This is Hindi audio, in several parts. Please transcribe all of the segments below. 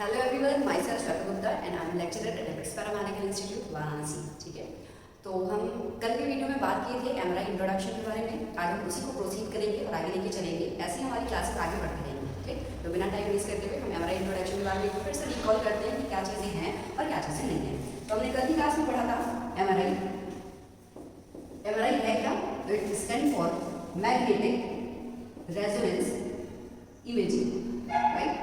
Hello everyone, myself Shweta Gupta and I am lecturer at Epics paramedical institute Varanasi. ठीक है, तो हम कल की वीडियो में बात किए थे एमआरआई इंट्रोडक्शन के बारे में। आज हम उसी को प्रोसीड करेंगे और आगे लेके चलेंगे। ऐसे ही हमारी क्लासेस आगे बढ़ती रहेंगी। ठीक, तो बिना टाइम वेस्ट करते हुए हम एमआरआई इंट्रोडक्शन के बारे में फिर से रिकॉल करते हैं कि क्या चीज़ें हैं और क्या चीज़ें नहीं हैं। तो हमने कल की क्लास में पढ़ा था एमआरआई है क्या, तो it stand for magnetic resonance imaging, right.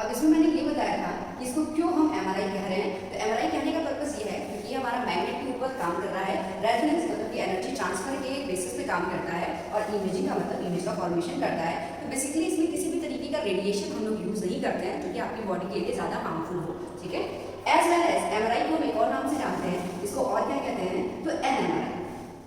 अब इसमें मैंने ये बताया था कि इसको क्यों हम एमआरआई कह रहे हैं। तो एमआरआई कहने का पर्पस ये है क्योंकि ये हमारा मैग्नेट के ऊपर काम कर रहा है। रेजोनेंस मतलब कि एनर्जी ट्रांसफर के बेसिस पे काम करता है और इमेजिंग का मतलब इमेज का फॉर्मेशन करता है। तो बेसिकली इसमें किसी भी तरीके का रेडिएशन हम लोग यूज नहीं करते हैं जो कि आपकी बॉडी के लिए ज़्यादा हार्मफुल हो। ठीक है, एज वेल एज एमआरआई को हम एक और नाम से जानते हैं, इसको और क्या कहते हैं, तो एनएमआरआई,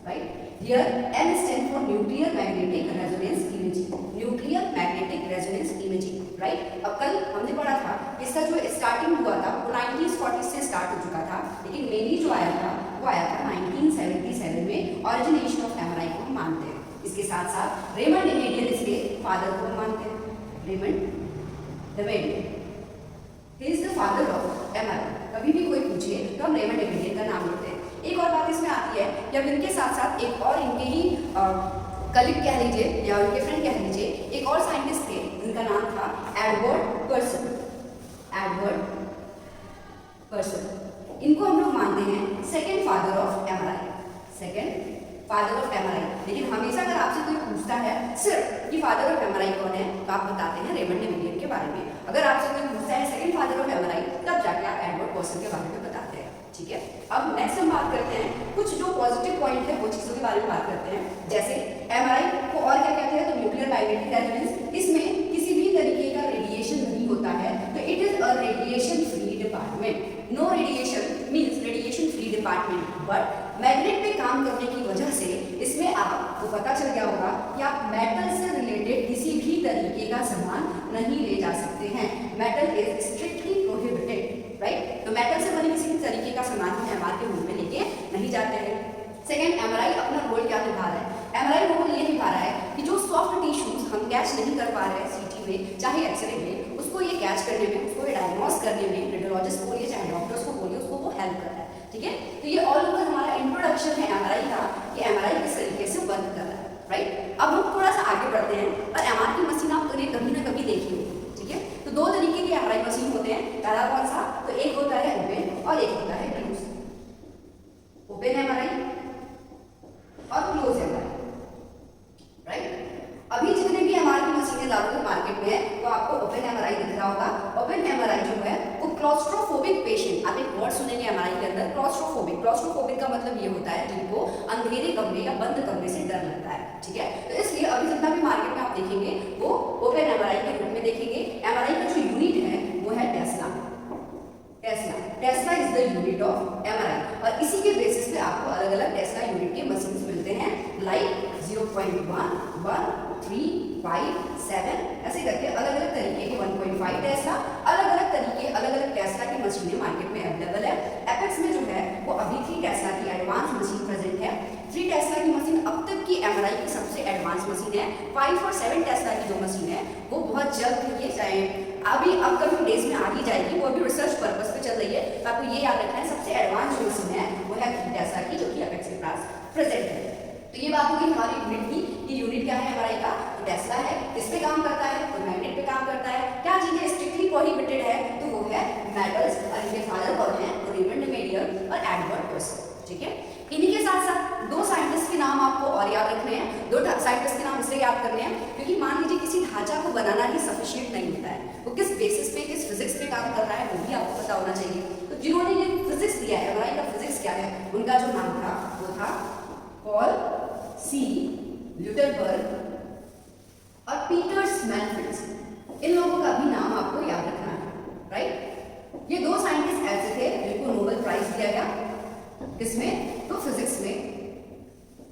right. Here N stands for nuclear magnetic resonance imaging, nuclear magnetic resonance imaging, right? अब कल हमने पढ़ा था इसका जो स्टार्टिंग हुआ था वो 1940 से स्टार्ट हो चुका था, लेकिन मेनली जो आया था वो आया था 1977 में। ऑरिजिनेशन ऑफ एमआरआई को हम मानते हैं। इसके साथ साथ रेमंड इमेडियन इसके फादर को हम मानते हैं। Raymond Damadian, he is the father of MRI. कभी भी कोई पूछे तो हम रेमंड इमेडियन का नाम लेते हैं। एक और बात इसमें आती है कि अब इनके साथ साथ एक और इनके ही कलीग कह लीजिए या उनके फ्रेंड कह लीजिए, एक और साइंटिस्ट थे जिनका नाम था एडवर्ड पर्सन। इनको हम लोग मानते हैं सेकंड फादर ऑफ एमआरआई। लेकिन हमेशा अगर आपसे कोई पूछता है सिर्फ कि फादर ऑफ एमआरआई कौन है तो आप बताते हैं रेमंड इमेडियन के बारे में। अगर आपसे कोई पूछता है सेकंड फादर ऑफ एमआरआई तब जाके आप एडवर्ड पर्सन के बारे में बताते हैं। ठीक है, अब नेक्स्ट हम बात करते हैं कुछ जो पॉजिटिव पॉइंट है वो चीजों के बारे में बात करते हैं। जैसे एमआरआई को और क्या कहते हैं, तो न्यूक्लियर मैग्नेटिक रेजोनेंस। इसमें किसी भी तरीके का रेडिएशन नहीं होता है, तो it is a radiation free department. No radiation means radiation free department, but magnet पे काम करने की वजह से इसमें आपको पता चल गया होगा कि आप मेटल से रिलेटेड किसी भी तरीके का सामान नहीं ले जा सकते हैं। Metal is strictly prohibited, right. तो मेटल से बने किसी भी तरीके का सामान हम एमआरआई के रूम में लेके नहीं जाते हैं। सेकंड, एमआरआई अपना रोल क्या निभा रहा है। एमआरआई रोल ये निभा रहा है कि जो सॉफ्ट टिश्यूज हम कैच नहीं कर पा रहे हैं सीटी में चाहे एक्सरे में, उसको ये कैच करने में, उसको ये डायग्नोस करने में, रेडियोलॉजिस्ट बोलिए चाहे डॉक्टर्स को बोलिए, उसको वो हेल्प कर रहा है। ठीक है, तो ये ऑल ओवर हमारा इंट्रोडक्शन है एमआरआई का कि एमआरआई किस तरीके से वर्क कर रहा है, राइट। अब हम थोड़ा सा आगे बढ़ते हैं और एमआरआई की मशीन आपने कभी ना कभी देखी होगी। ठीक है, तो दो तरीके की एमआरआई मशीन होते हैं। पहला कौन सा, तो एक होता है ओपन और एक होता है क्लोज। ओपन एमआरआई और क्लोज एमआरआई, राइट। अभी जितने भी एमआरआई की मशीनें ज्यादातर मार्केट में है तो आपको ओपन एमआरआई दिख रहा होगा। ओपन एमआरआई जो है वो क्लॉस्ट्रोफोबिक पेशेंट, आप एक वर्ड सुनेंगे एमआरआई के अंदर, क्लॉस्ट्रोफोबिक का मतलब ये होता है जिनको अंधेरे कमरे या बंद कमरे से डर लगता है। ठीक है, तो इसलिए अभी जितना भी मार्केट में आप देखेंगे वो ओपन एमआरआई के रूप में देखेंगे। एमआरआई का जो यूनिट है वो है Tesla is the unit of MRI और इसी के बेसिस पे आपको अलग अलग टेस्ला यूनिट के मशीन्स मिलते हैं, लाइक 0.1, 1, 3, 5, 7 ऐसे करके अलग अलग तरीके के 1.5 टेस्ला, अलग अलग टेस्ला की मशीनें मार्केट में अवेलेबल है। एपेक्स में जो है वो अभी 3 टेस्ला की एडवांस मशीन प्रेजेंट है। 3 टेस्ला की मशीन अब तक की एमआरआई की सबसे एडवांस मशीन है। 5 और 7 टेस्ला की जो मशीन है वो बहुत जल्द ये चाहे अभी अपकमिंग डेज में आ ही जाएगी, वो अभी रिसर्च पर्पस पे चल रही है। तो आपको ये याद रखना है सबसे एडवांस जो मशीन है वो है 3 टेस्ला की, जो कि एपेक्स के पास प्रेजेंट है। तो ये बात होगी हमारी यूनिट की, ये यूनिट क्या है एमआरआई का, तो टेस्ला है। किस पे काम करता है, तो मैग्नेट पे काम करता है। क्या चीजें स्ट्रिक्टली प्रोहिबिटेड है, तो वो है मेटल्स और इनके फादर कौन है, तो रेमंड इमेडियन और एडवर्ड पर्सन। ठीक है, इन्हीं के साथ साथ 2 साइंटिस्ट के नाम आपको और याद रखने हैं। 2 साइंटिस्ट के नाम इसलिए याद करने हैं क्योंकि मान लीजिए किसी ढांचा को बनाना ही सफिशिएंट नहीं होता है, वो किस बेसिस पे, किस फिजिक्स पे काम कर रहा है वो भी आपको पता होना चाहिए। तो जिन्होंने ये फिजिक्स दिया है, एमआरआई का फिजिक्स क्या है, उनका जो नाम था वो था पॉल सी ल्यूटरबर्ग और पीटर्स मैनफ्रिट्ज। इन लोगों का भी नाम आपको याद रखना है, राइट। ये 2 साइंटिस्ट ऐसे थे जिनको नोबेल प्राइज दिया गया, किसमें, तो फिजिक्स में।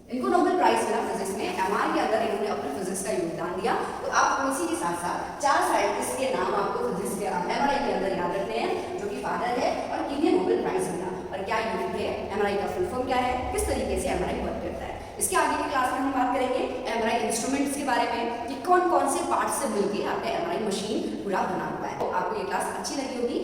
इनको नोबेल प्राइज मिला फिजिक्स में, एमआरआई के अंदर इन्होंने अपने फिजिक्स का योगदान दिया। तो आप इसी के साथ साथ 4 साइंटिस्ट के नाम आपको फिजिक्स के एमआरआई के अंदर याद रखने हैं जो कि फादर है और किन्हें नोबेल प्राइज मिला और क्या यूनिट है, एमआरआई का फुल फॉर्म क्या है, किस तरीके से एमआरआई वर्क करता है। इसके आगे की क्लास में हम बात करेंगे एमआरआई इंस्ट्रूमेंट्स के बारे में कि कौन कौन से पार्ट से मिलकर आपका एमआरआई मशीन पूरा बना हुआ है। तो आपको ये क्लास अच्छी लगी होगी,